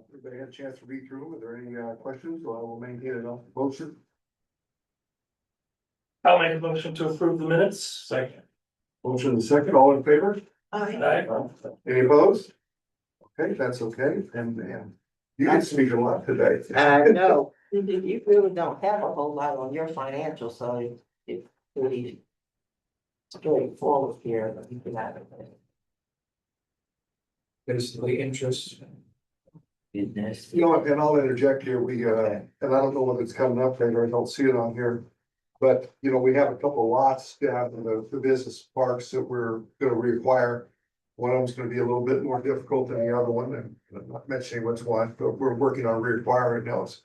Everybody had a chance to read through them. Are there any questions? Or I will maintain it on motion. I'll make a motion to approve the minutes. Second. Motion and second, all in favor? Aye. Any opposed? Okay, that's okay. And you can speak a lot today. I know, you really don't have a whole lot on your financials, so it's pretty straightforward here, but you can have it. Basically interest. Business. You know what, and I'll interject here, and I don't know whether it's coming up later, I don't see it on here. But, you know, we have a couple of lots down in the business parks that we're gonna reacquire. One of them's gonna be a little bit more difficult than the other one, and I'm not mentioning which one, but we're working on reacquiring those.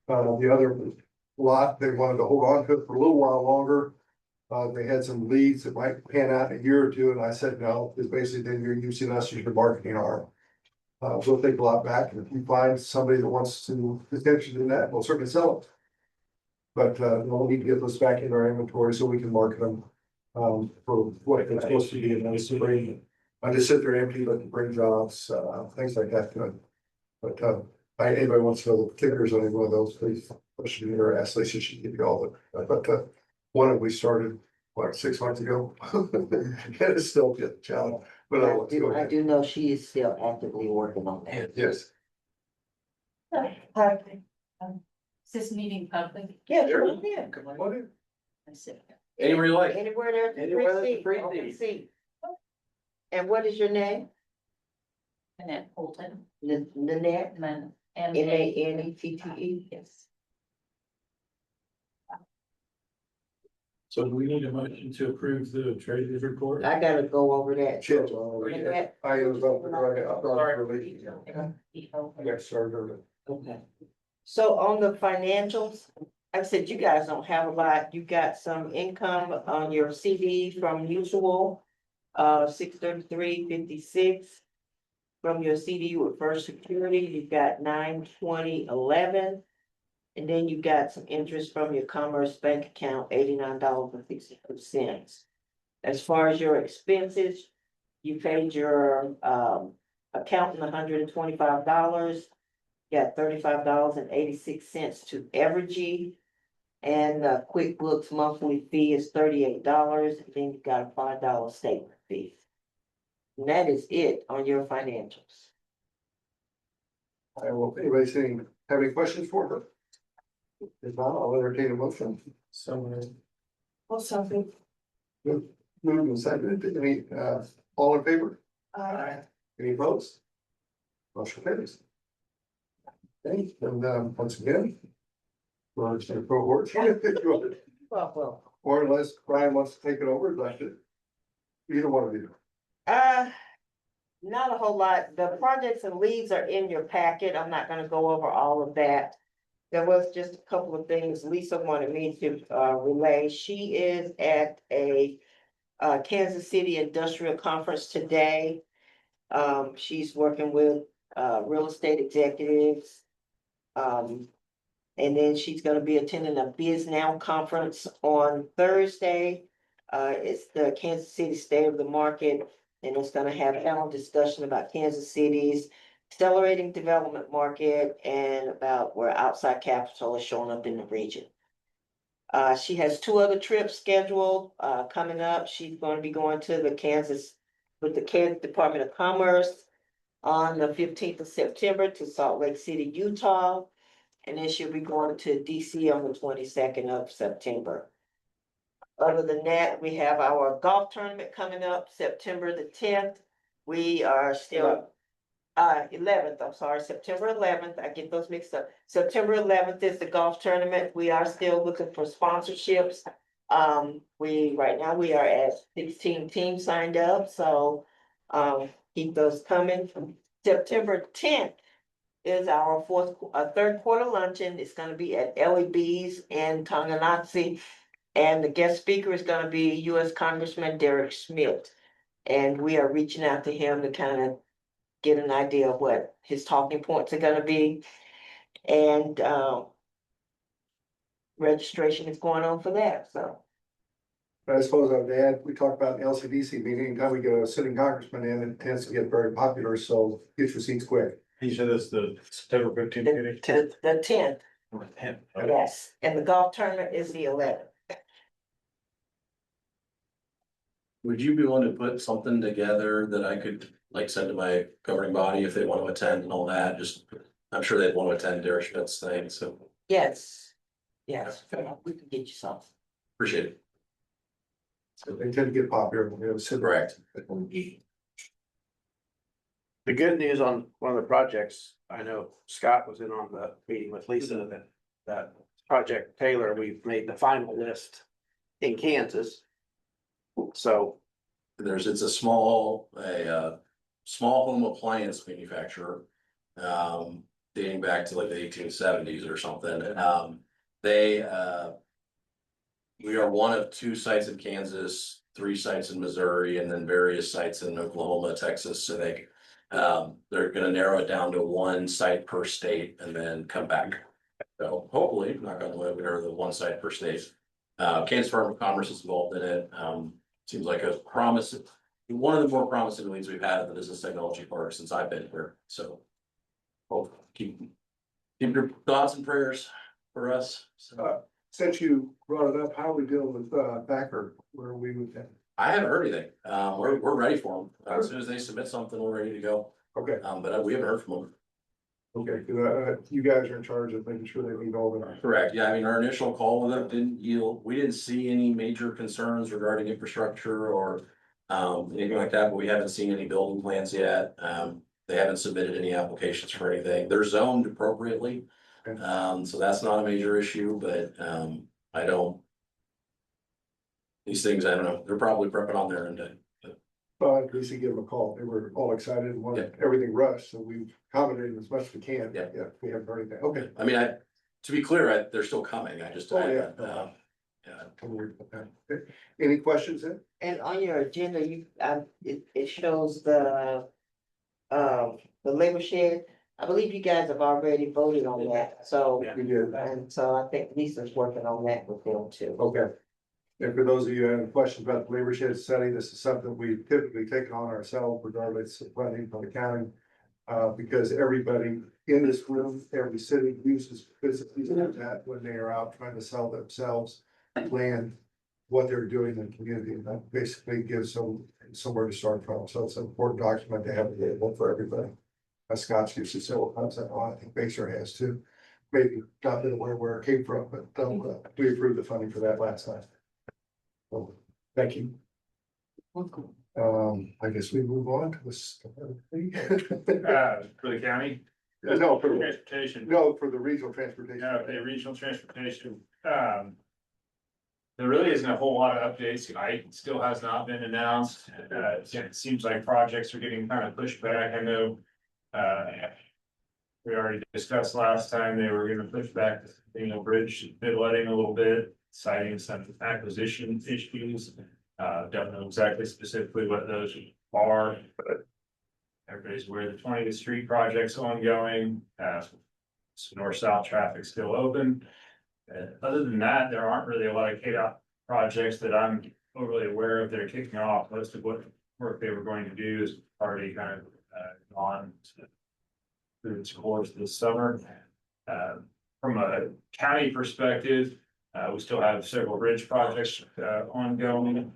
The other lot, they wanted to hold on to it for a little while longer. They had some leads that might pan out in a year or two, and I said, no, because basically then you're using us as your marketing arm. We'll take a lot back, and if you find somebody that wants to, is interested in that, we'll certainly sell it. But, we'll need to get those back in our inventory so we can market them, for what they're supposed to be, and then to bring. I just sit there empty, but to bring jobs, things like that to it. But, anybody wants to know the particulars on any one of those, please, question me or ask Lisa, she can give you all the, but, one that we started, what, 6 months ago? And it's still a challenge, but I do know she is still actively working on that. yes. Hi. Is this meeting public? Yeah, Sure. come on in. Come on in. I said, Anywhere you like. Anywhere there's a Anywhere there's a free free seat, open seat. seat. And what is your name? Annette Holton, Nanette, and Manette. Yes. So do we need a motion to approve the treasurer's report? I gotta go over that. Shit. Nanette? I was about to, I got started early. Okay. So on the financials, like I said, you guys don't have a lot. You got some income on your CD from Mutual, 633.56. From your CD with First Security, you got 920.11. And then you got some interest from your Commerce Bank account, $89.62. As far as your expenses, you paid your accountant $125. Got $35.86 to Evergy. And the QuickBooks monthly fee is $38. And then you got a $5 statement fee. And that is it on your financials. I will, anybody saying, have any questions for her? If not, I'll entertain a motion. Well, something. Moved and seconded, any, all in favor? Any opposed? Motion carries. Okay, and, once again. We'll just cohort. Well. Or unless Brian wants to take it over, like it. Either one of you. Not a whole lot. The projects and leads are in your packet. I'm not gonna go over all of that. There was just a couple of things Lisa wanted me to relay. She is at a Kansas City Industrial Conference today. She's working with real estate executives. And then she's gonna be attending a Biz Now conference on Thursday. It's the Kansas City State of the Market, and it's gonna have a panel discussion about Kansas City's accelerating development market and about where outside capital is showing up in the region. She has 2 other trips scheduled coming up. She's going to be going to the Kansas Department of Commerce on the 15th of September to Salt Lake City, Utah. And then she'll be going to DC on the 22nd of September. Other than that, we have our golf tournament coming up September the 10th. We are still 11th, I'm sorry, September 11th. I get those mixed up. September 11th is the golf tournament. We are still looking for sponsorships. Right now we are at 16 teams signed up, so keep those coming. September 10th is our third quarter luncheon. It's gonna be at LEB's in Tonganoxie. And the guest speaker is gonna be US Congressman Derek Schmidt. And we are reaching out to him to kind of get an idea of what his talking points are gonna be. And registration is going on for that, so. I suppose I'd add, we talked about an LCDC meeting, anytime we get a sitting congressman in, it tends to get very popular, so get your seats quick. He said it's the September 15th meeting. The 10th, yes, and the golf tournament is the 11th. Would you be willing to put something together that I could like send to my governing body if they want to attend and all that? Just, I'm sure they'd want to attend Derek Schmidt's thing, so Yes, yes, we can get you something. appreciate it. So they tend to get popular. We have a Correct. The good news on one of the projects, I know Scott was in on the meeting with Lisa, that Project Taylor, we've made the final list in Kansas. So, It's a small home appliance manufacturer. Dating back to like the 1870s or something. We are one of 2 sites in Kansas, 3 sites in Missouri, and then various sites in Oklahoma, Texas. So they're gonna narrow it down to 1 site per state and then come back. So hopefully, knock on wood, we are the 1 site per state. Kansas Department of Commerce is involved in it. Seems like a promise, one of the more promising leads we've had at the Business Technology Park since I've been here. So hope keep your thoughts and prayers for us. So Since you brought it up, how are we dealing with Backer, where we would, I haven't heard anything. We're ready for them. As soon as they submit something, we're ready to go. okay, But we haven't heard from them. okay, you guys are in charge of making sure they meet all the. Correct. Yeah, I mean, our initial call with them didn't yield, we didn't see any major concerns regarding infrastructure or anything like that, but we haven't seen any building plans yet. They haven't submitted any applications for anything. They're zoned appropriately. Okay. So that's not a major issue, but I don't. These things, I don't know, they're probably prepping on their end. But at least you give them a call. They were all excited and wanted everything rushed, so we've accommodated as much as we can. Yeah. Yeah, we haven't heard anything. Okay. I mean, to be clear, they're still coming. I just. Oh, yeah. Yeah. Don't worry about that. Okay. Any questions then? And on your agenda, it shows the labor shed. I believe you guys have already voted on that, so. We did. And so I think Lisa's working on that with them too. Okay. And for those of you who have questions about the labor shed study, this is something we typically take on ourselves regardless of funding from the county. Because everybody in this room, every city uses facilities like that when they are out trying to sell themselves land, what they're doing in the community, and that basically gives them somewhere to start from. So it's an important document to have available for everybody. Scott's used it several times, I think Baser has too. Maybe not been aware where it came from, but we approved the funding for that last time. So, thank you. I guess we move on to this. For the county, No, for transportation. the regional transportation. Yeah, okay, regional transportation. There really isn't a whole lot of updates. Tonight still has not been announced. It seems like projects are getting kind of pushed back. I know. We already discussed last time, they were gonna push back the bridge bid letting a little bit, citing some acquisition issues. Don't know exactly specifically what those are, but everybody's aware the 20th Street project's ongoing. So north-south traffic still open. Other than that, there aren't really a lot of KDOT projects that I'm overly aware of that are kicking off. Most of what work they were going to do is already kind of gone through its course this summer. From a county perspective, we still have several bridge projects ongoing.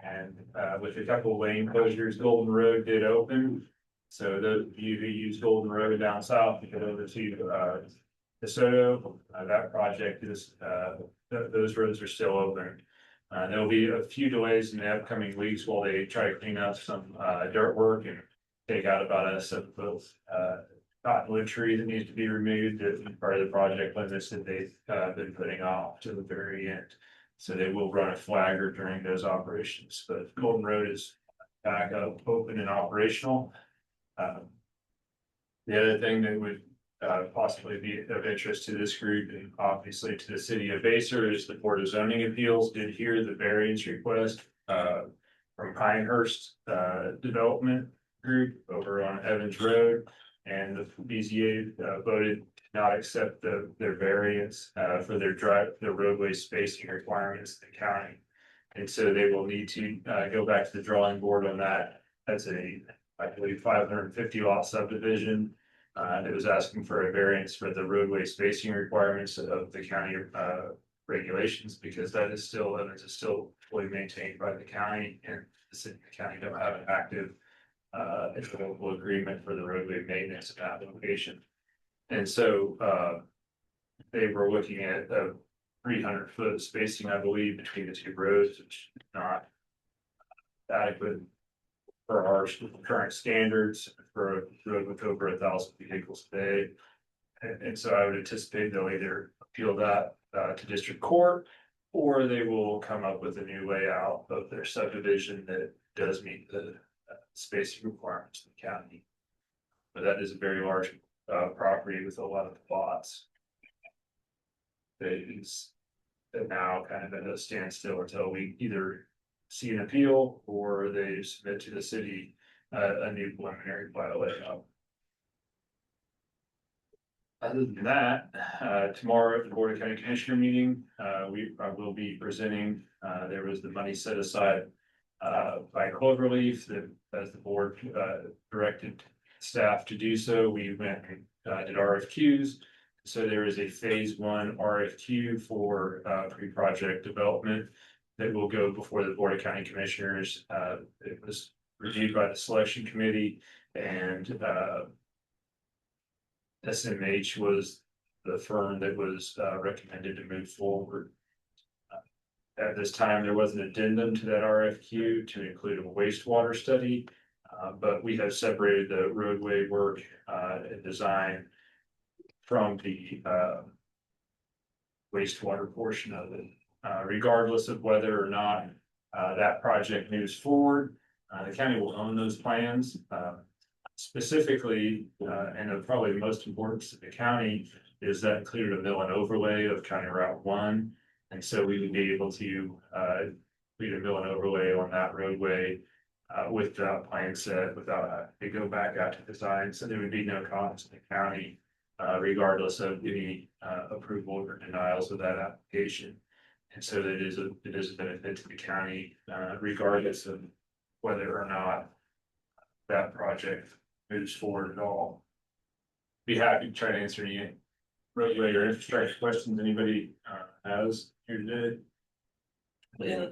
And with a couple of lane closures, Golden Road did open. So those of you who use Golden Road down south to get over to DeSoto, that project is, those roads are still open. There'll be a few delays in the upcoming weeks while they try to clean up some dirt work and take out about a 7 foot cottonwood tree that needs to be removed. That's part of the project limits that they've been putting off to the very end. So they will run a flagger during those operations, but Golden Road is back up, open and operational. The other thing that would possibly be of interest to this group and obviously to the city of Baser is the Board of Zoning Appeals did hear the variance request from Pinehurst Development Group over on Evans Road. And the BZA voted to not accept their variance for their roadway spacing requirements in the county. And so they will need to go back to the drawing board on that. That's I believe 550 lot subdivision. It was asking for a variance for the roadway spacing requirements of the county, regulations, because that is still, limits is still fully maintained by the county, and the city and the county don't have an active interlocal agreement for the roadway maintenance of that location. And so, they were looking at a 300-foot spacing, I believe, between the two roads, which is not adequate for our current standards for a road with over 1,000 vehicles a day. And so I would anticipate they'll either appeal that to district court, or they will come up with a new layout of their subdivision that does meet the spacing requirements of the county. But that is a very large property with a lot of lots. That is now kind of at a standstill until we either see an appeal or they submit to the city a new preliminary plat layout. Other than that, tomorrow at the Board of County Commissioner meeting, I will be presenting, there was the money set aside by Cloverleaf that, as the board directed staff to do so, we went and did RFQs. So there is a phase 1 RFQ for pre-project development that will go before the Board of County Commissioners. It was reviewed by the selection committee, and SMH was the firm that was recommended to move forward. At this time, there was an addendum to that RFQ to include a wastewater study, but we have separated the roadway work and design from the wastewater portion of it. Regardless of whether or not that project moves forward, the county will own those plans. Specifically, and probably the most important to the county is that included a mill and overlay of County Route 1. And so we would be able to lead a mill and overlay on that roadway with that plan set without having to go back out to design. So there would be no cost to the county, regardless of any approval or denials of that application. And so it is a benefit to the county, regardless of whether or not that project moves forward at all. Be happy to try to answer any roadway or infrastructure questions anybody has here today.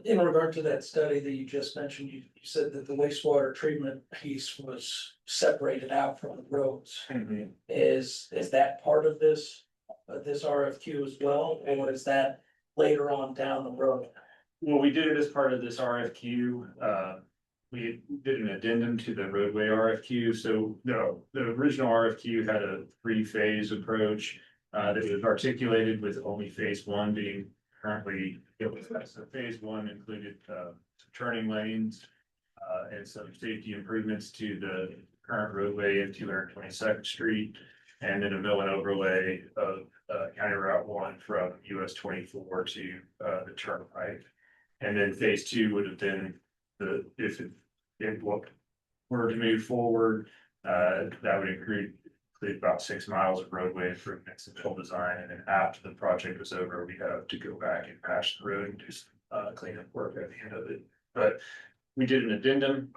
In regard to that study that you just mentioned, you said that the wastewater treatment piece was separated out from the roads. Mm-hmm. Is that part of this RFQ as well, or is that later on down the road? Well, we did it as part of this RFQ. We did an addendum to the roadway RFQ. So the original RFQ had a 3-phase approach that was articulated, with only phase 1 being currently. So phase 1 included some turning lanes and some safety improvements to the current roadway in 222nd Street, and then a mill and overlay of County Route 1 from US 24 to the turnpike. And then phase 2 would have been if it were to move forward, that would include about 6 miles of roadway improvements and full design. And then after the project was over, we have to go back and patch the road and do some cleanup work at the end of it. But we did an addendum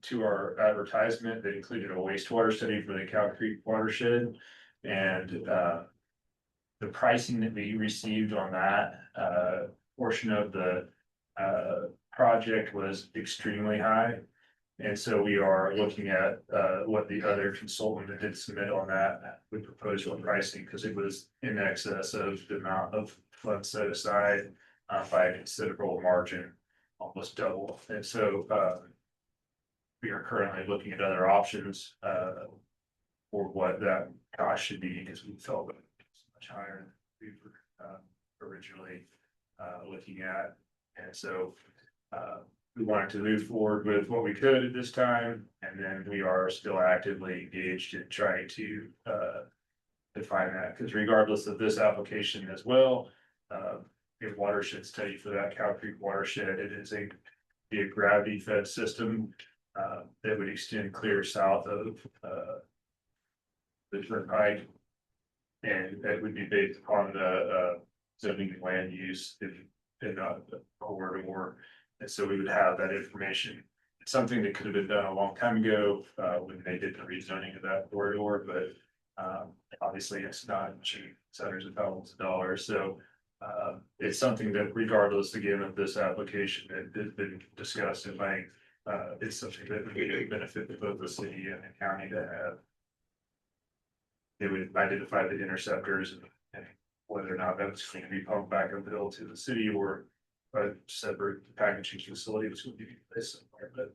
to our advertisement that included a wastewater study for the Cow Creek watershed, and the pricing that we received on that portion of the project was extremely high. And so we are looking at what the other consultant that did submit on that would propose for pricing, because it was in excess of the amount of funds set aside by a considerable margin, almost double. And so we are currently looking at other options for what that cost should be, because we felt it was much higher than we were originally looking at. And so we wanted to move forward with what we could at this time, and then we are still actively engaged in trying to define that, because regardless of this application as well, a watershed study for that Cow Creek watershed, it is a gravity fed system that would extend clear south of the turnpike, and that would be based upon the zoning and land use in a corridor. And so we would have that information. It's something that could have been done a long time ago when they did the rezoning of that corridor, but Obviously, it's not cheap, it's hundreds of thousands of dollars, so. It's something that regardless again of this application that has been discussed at length, it's something that would be a benefit to both the city and the county to have. They would identify the interceptors and whether or not that's going to be pumped back uphill to the city or a separate packaging facility was going to be placed somewhere, but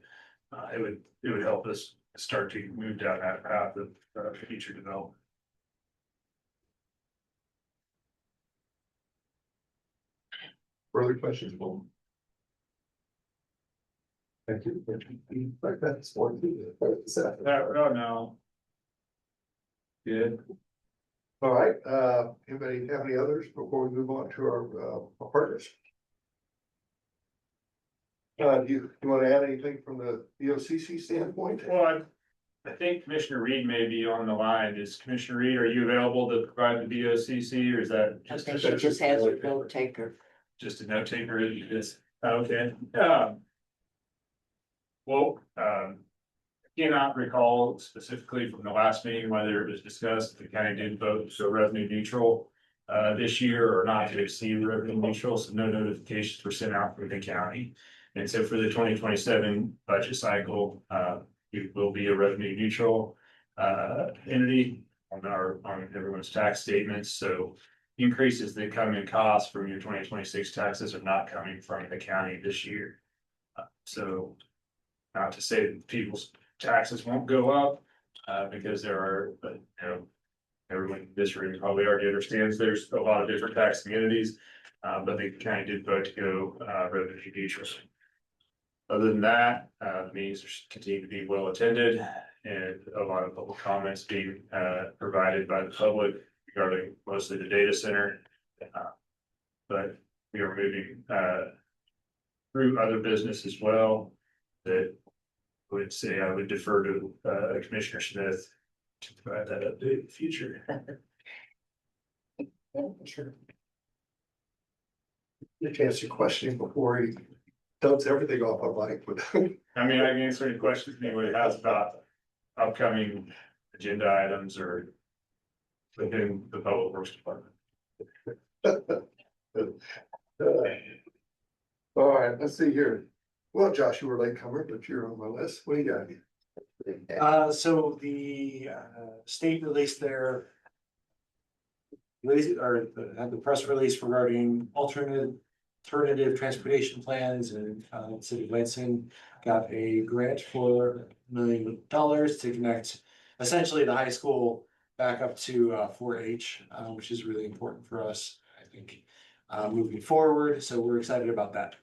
it would help us start to move down that path of future development. Further questions? Paul? Thank you. That's one thing. Oh, no. Good. All right, anybody have any others before we move on to our partners? Do you want to add anything from the EOCC standpoint? Well, I think Commissioner Reed may be on the line. Is Commissioner Reed, are you available to provide the BOCC or is that I just? think she just has a note taker. Just a note taker, is, okay, well, cannot recall specifically from the last meeting whether it was discussed, the county did vote, so revenue neutral. This year or not to exceed revenue neutral, so no notifications were sent out from the county. And so for the 2027 budget cycle, it will be a revenue neutral entity on everyone's tax statements, so. Increases that come in cost from your 2026 taxes are not coming from the county this year. So, not to say that people's taxes won't go up, because there are, but you know. Everyone in this room probably already understands there's a lot of different tax communities, but the county did vote to go revenue neutral. Other than that, the meetings continue to be well attended and a lot of public comments being provided by the public regarding mostly the data center. But we are moving through other business as well that would say I would defer to Commissioner Smith to provide that update in the future. Sure. You can answer your question before he dumps everything off on Mike, but. I mean, I can answer any questions anybody has about upcoming agenda items or within the public works department. All right, let's see here. Well, Josh, you were a late comer, but you're on my list. What do you got? So the state released their had the press release regarding alternative transportation plans, and City of Lansing got a grant for $1 million to connect essentially the high school back up to 4-H, which is really important for us, I think, moving forward. So we're excited about that.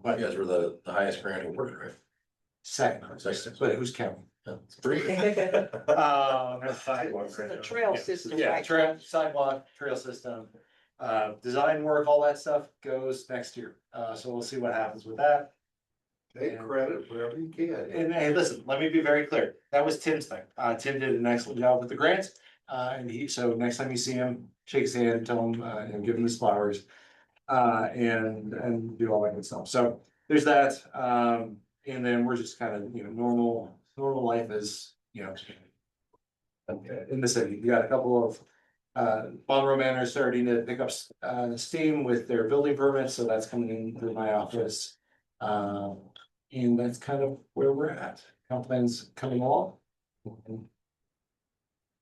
But You guys were the highest grant award, right? second, but who's counting? Three. This is a trail system, Yeah, right? trail, sidewalk, trail system, design work, all that stuff goes next year. So we'll see what happens with that. Take credit wherever you can. And hey, listen, let me be very clear. That was Tim's thing. Tim did an excellent job with the grants. So next time you see him, shake his hand, tell him, and give him his flowers. And do all that good stuff. So there's that. And then we're just kind of, normal life is, in the city. You got a couple of Monroe Manor starting to pick up steam with their building permits, so that's coming in through my office. And that's kind of where we're at. Plans coming along.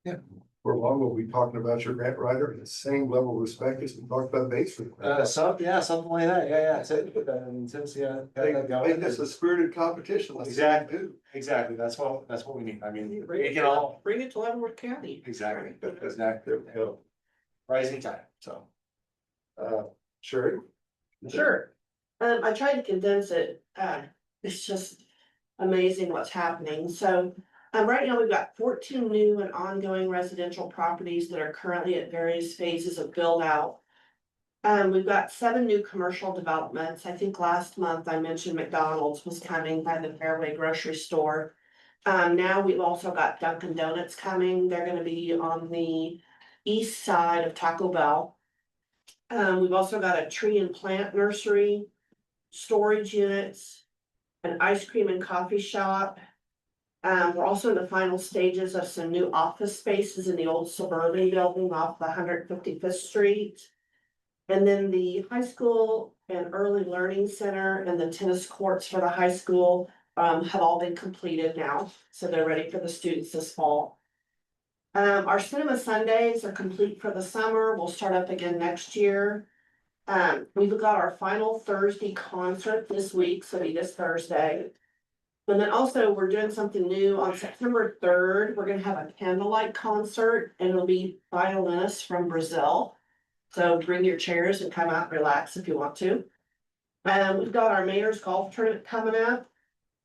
Yeah. For long, we'll be talking about your grant writer in the same level of respect as we talked about base. Something like that. Yeah. So, Tim's, I think that's a spirited competition. Let's see what we do. Exactly. That's what we need. I mean, we Bring can all. it to Leavenworth County. Exactly. Rising tide, so. Sherry? Sure. I tried to condense it. It's just amazing what's happening. So, right now we've got 14 new and ongoing residential properties that are currently at various phases of build out. We've got 7 new commercial developments. I think last month I mentioned McDonald's was coming by the Fairway grocery store. Now we've also got Dunkin' Donuts coming. They're gonna be on the east side of Taco Bell. We've also got a tree and plant nursery, storage units, an ice cream and coffee shop, We're also in the final stages of some new office spaces in the old suburban building off the 155th Street. And then the high school and early learning center and the tennis courts for the high school have all been completed now, so they're ready for the students this fall. Our cinema Sundays are complete for the summer. We'll start up again next year. We've got our final Thursday concert this week, so it'll be this Thursday. And then also, we're doing something new on September 3rd. We're gonna have a candlelight concert, and it'll be violinists from Brazil. So bring your chairs and come out and relax if you want to. We've got our mayor's golf tournament coming up.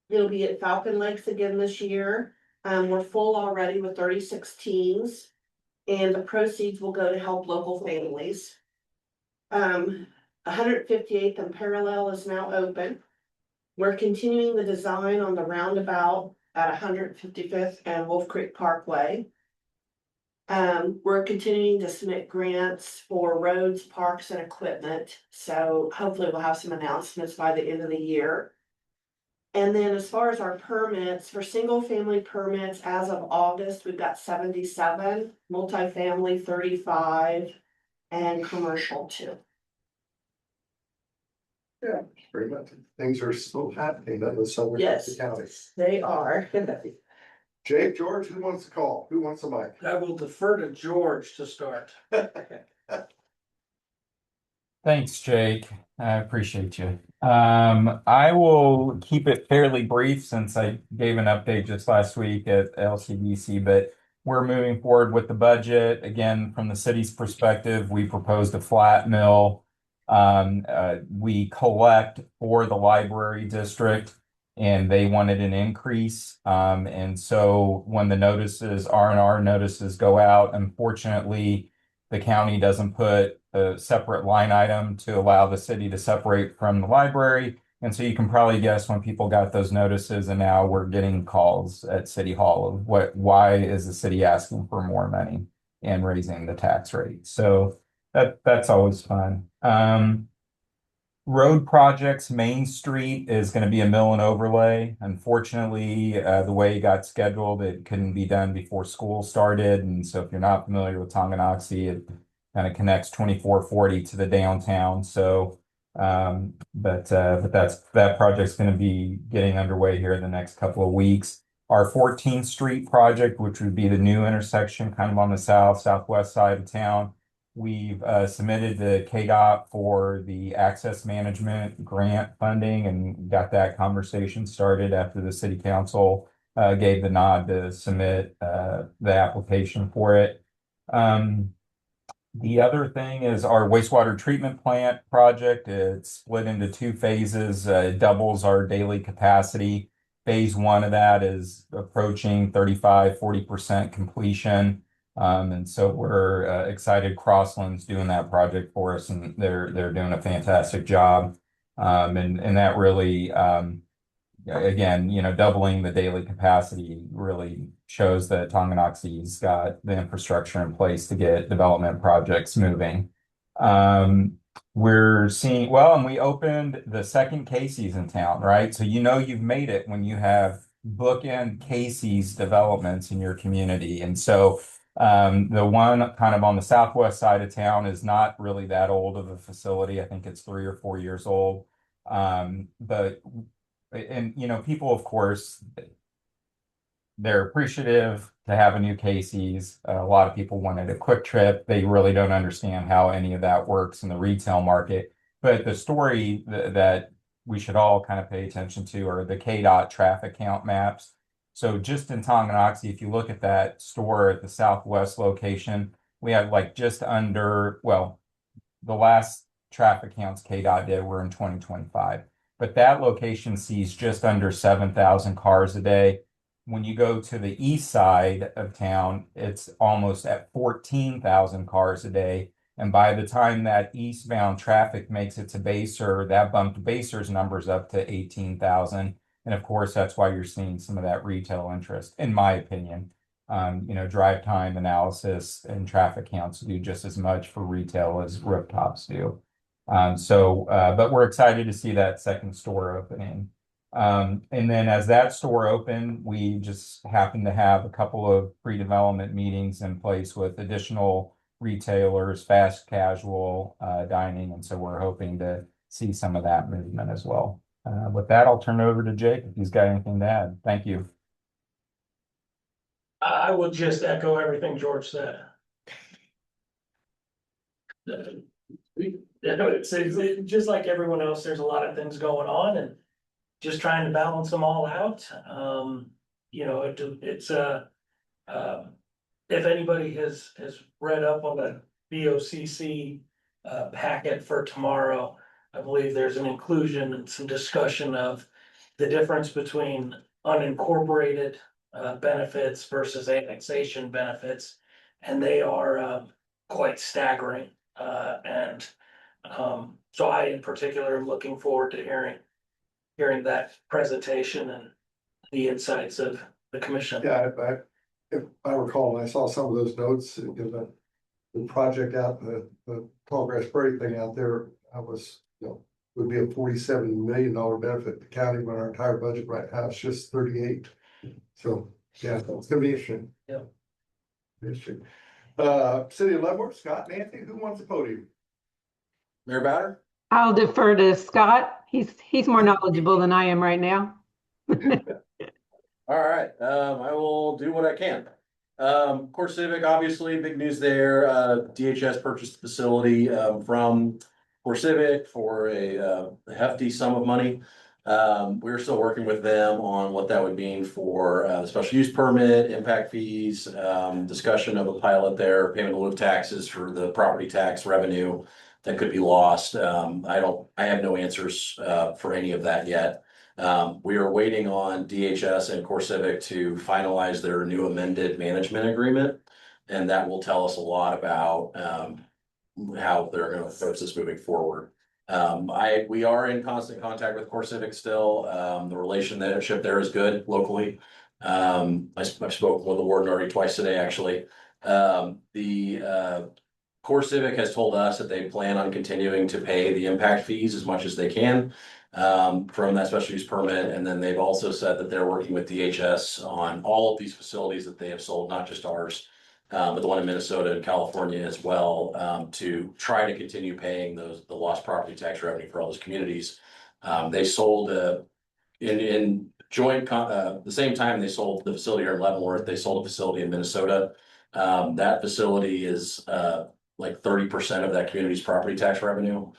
It'll be at Falcon Lakes again this year. We're full already with 36 teams. And the proceeds will go to help local families. 158th and Parallel is now open. We're continuing the design on the roundabout at 155th and Wolf Creek Parkway. We're continuing to submit grants for roads, parks, and equipment, so hopefully we'll have some announcements by the end of the year. And then as far as our permits, for single-family permits, as of August, we've got 77, multifamily 35, and commercial 2. Yeah, very much. Things are still happening in the southern Yes. county. They are. Jake, George, who wants to call? Who wants the mic? I will defer to George to start. Thanks, Jake. I appreciate you. I will keep it fairly brief since I gave an update just last week at LCBC, but we're moving forward with the budget. Again, from the city's perspective, we proposed a flat mill. We collect for the library district and they wanted an increase. And so when the notices, R&R notices go out, unfortunately, the county doesn't put a separate line item to allow the city to separate from the library. And so you can probably guess when people got those notices and now we're getting calls at City Hall of why is the city asking for more money and raising the tax rate? So that's always fun. Road projects, Main Street is going to be a mill and overlay. Unfortunately, the way it got scheduled, it couldn't be done before school started. And so if you're not familiar with Tonganoxie, it kind of connects 2440 to the downtown. So, but that project's going to be getting underway here in the next couple of weeks. Our 14th Street project, which would be the new intersection kind of on the southwest side of town. We've submitted the KDOT for the access management grant funding and got that conversation started after the city council gave the nod to submit the application for it. The other thing is our wastewater treatment plant project. It's split into 2 phases, doubles our daily capacity. Phase 1 of that is approaching 35–40% completion. And so we're excited. Crossland's doing that project for us, and they're doing a fantastic job. And that really, again, doubling the daily capacity really shows that Tonganoxie's got the infrastructure in place to get development projects moving. We're seeing, well, and we opened the second Casey's in town, right? So you've made it when you have bookend Casey's developments in your community. And so the one kind of on the southwest side of town is not really that old of a facility. I think it's 3 or 4 years old. But people, of course, they're appreciative to have a new Casey's. A lot of people wanted a Quick Trip. They really don't understand how any of that works in the retail market. But the story that we should all kind of pay attention to are the KDOT traffic count maps. So just in Tonganoxie, if you look at that store at the southwest location, we have like just under, well, the last traffic counts KDOT did were in 2025. But that location sees just under 7,000 cars a day. When you go to the east side of town, it's almost at 14,000 cars a day. And by the time that eastbound traffic makes it to Baser, that bumped Baser's numbers up to 18,000. And of course, that's why you're seeing some of that retail interest, in my opinion. Drive time analysis and traffic counts do just as much for retail as rooftops do. But we're excited to see that second store opening. And then as that store opened, we just happened to have a couple of pre-development meetings in place with additional retailers, fast casual dining, and so we're hoping to see some of that movement as well. With that, I'll turn it over to Jake if he's got anything to add. Thank you. I will just echo everything George said. It's just like everyone else, there's a lot of things going on and just trying to balance them all out. You know, if anybody has read up on the BOCC packet for tomorrow, I believe there's an inclusion and some discussion of the difference between unincorporated benefits versus annexation benefits. And they are quite staggering. So I in particular am looking forward to hearing that presentation and the insights of the commission. Yeah, if I recall, and I saw some of those notes, you know, the project out, the Tall Grass Prairie thing out there, I was, you know, would be a $47 million benefit to the county when our entire budget right now is just 38. So, yeah, it's gonna be interesting. Yeah. Interesting. City of Leavenworth, Scott, Nancy, who wants the podium? Mayor Bowder? I'll defer to Scott. He's more knowledgeable than I am right now. All right, I will do what I can. Core Civic, obviously, big news there. DHS purchased the facility from Core Civic for a hefty sum of money. We're still working with them on what that would mean for the special use permit, impact fees, discussion of a pilot there, payment of lieu taxes for the property tax revenue that could be lost. I have no answers for any of that yet. We are waiting on DHS and Core Civic to finalize their new amended management agreement. And that will tell us a lot about how they're going to approach this moving forward. We are in constant contact with Core Civic still. The relationship there is good locally. I've spoken with the warden already twice today, actually. The Core Civic has told us that they plan on continuing to pay the impact fees as much as they can from that special use permit. And then they've also said that they're working with DHS on all of these facilities that they have sold, not just ours, but the one in Minnesota and California as well, to try to continue paying the lost property tax revenue for all those communities. They sold in joint the same time they sold the facility here in Leavenworth, they sold a facility in Minnesota. That facility is like 30% of that community's property tax revenue.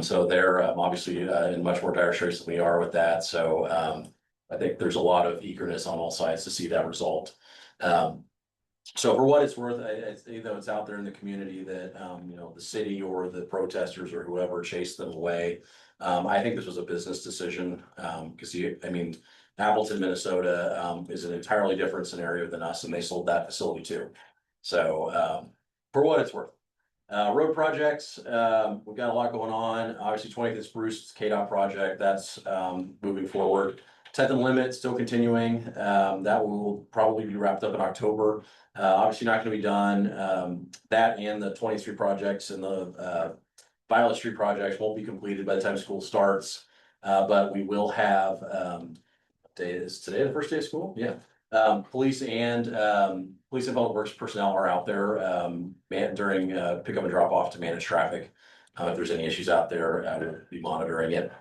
So they're obviously in much more dire straits than we are with that. So I think there's a lot of eagerness on all sides to see that result. So for what it's worth, though it's out there in the community that you know, the city or the protesters or whoever chased them away. I think this was a business decision because Appleton, Minnesota is an entirely different scenario than us, and they sold that facility too. So for what it's worth. Road projects, we've got a lot going on. Obviously, 25th Spruce KDOT project, that's moving forward. 10th and Limit still continuing. That will probably be wrapped up in October. Obviously not going to be done. That and the 20th Street projects and the Violet Street projects won't be completed by the time school starts. But we will have, is today the first day of school? Yeah. Police and public works personnel are out there during pickup and drop off to manage traffic. If there's any issues out there, we'll be monitoring it.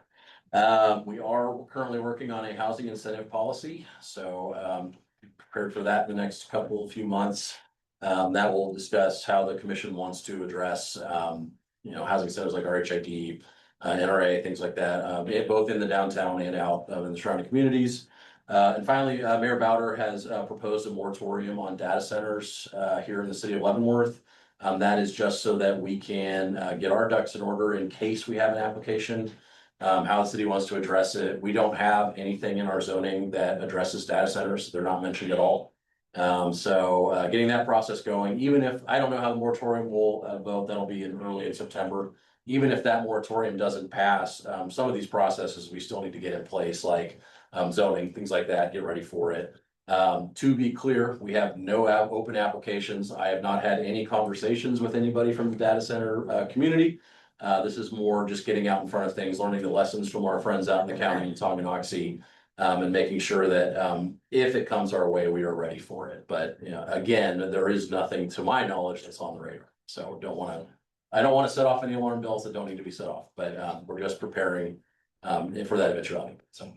We are currently working on a housing incentive policy, so prepared for that in the next few months. That will discuss how the commission wants to address housing incentives like RHID, NRA, things like that, both in the downtown and out in the surrounding communities. And finally, Mayor Bowder has proposed a moratorium on data centers here in the city of Leavenworth. That is just so that we can get our ducks in order in case we have an application. How the city wants to address it. We don't have anything in our zoning that addresses data centers. They're not mentioned at all. So getting that process going, even if I don't know how the moratorium will vote, that'll be early in September. Even if that moratorium doesn't pass, some of these processes we still need to get in place, like zoning, things like that, get ready for it. To be clear, we have no open applications. I have not had any conversations with anybody from the data center community. This is more just getting out in front of things, learning the lessons from our friends out in the county in Tonganoxie. And making sure that, if it comes our way, we are ready for it. But, you know, again, there is nothing to my knowledge that's on the radar. So I don't want to set off any alarm bells that don't need to be set off, but, we're just preparing, for that eventuality. So. That's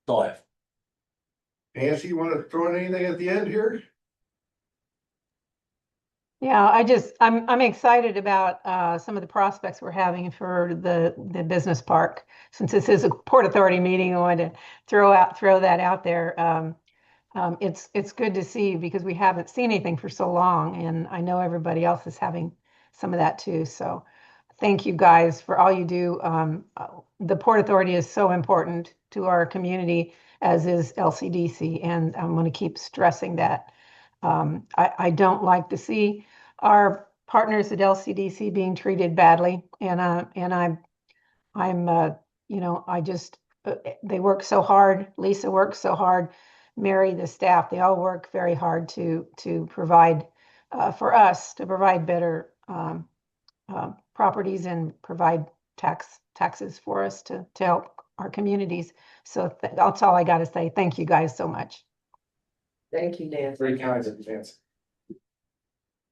all I have. Nancy, you wanna throw in anything at the end here? Yeah, I'm excited about some of the prospects we're having for the business park. Since this is a Port Authority meeting, I wanted to throw that out there. It's good to see because we haven't seen anything for so long, and I know everybody else is having some of that too. So thank you guys for all you do. The Port Authority is so important to our community, as is LCDC, and I'm going to keep stressing that. I don't like to see our partners at LCDC being treated badly, and I just they work so hard. Lisa works so hard. Mary, the staff, they all work very hard to provide for us to provide better properties and provide taxes for us to help our communities. So that's all I got to say. Thank you guys so much. Thank you, Nancy. Three kinds of Nancy.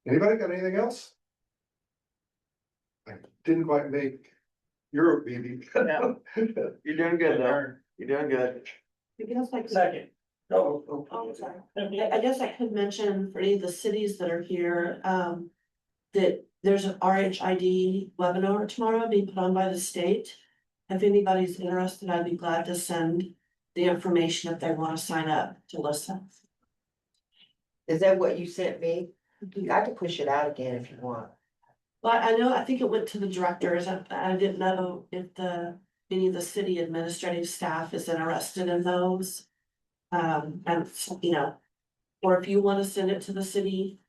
Anybody got anything else? I didn't quite make your meeting. You're doing good though. You're doing good. Because like. Second. Oh, I'm sorry. I guess I could mention for any of the cities that are here, that there's an RHID webinar tomorrow being put on by the state. If anybody's interested, I'd be glad to send the information if they want to sign up to listen. Is that what you sent me? I can push it out again if you want. Well, I think it went to the directors. I didn't know if any of the city administrative staff is interested in those. And you know, or if you want to send it to the city,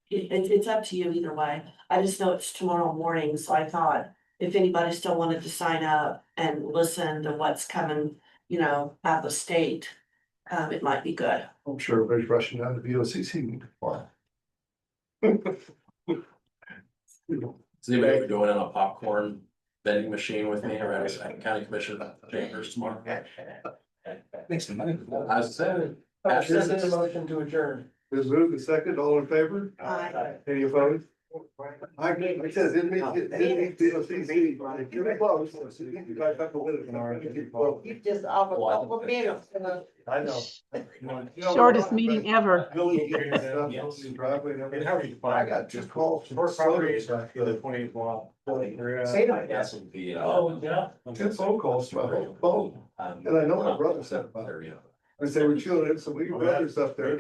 it's up to you either way. I just know it's tomorrow morning, so I thought if anybody still wanted to sign up and listen to what's coming, out of the state, it might be good. I'm sure everybody's rushing down to VOCC meeting tomorrow. Is anybody going on a popcorn vending machine with me around the county commission chambers tomorrow? Makes some money. As I said. Send a motion to adjourn. Is moved and second, all in favor? Aye. Any opposed? It says it means VOCC. You're close. You guys have to win it. You just offered a couple of minutes. I know. Shortest meeting ever. I got two calls. from Properties, Soda. the 28 block. Say that. Yes, would be, Oh, yeah. 10 phone calls from my phone. And I know my brother said about it. I say, we're chilling, so we your brother's up there.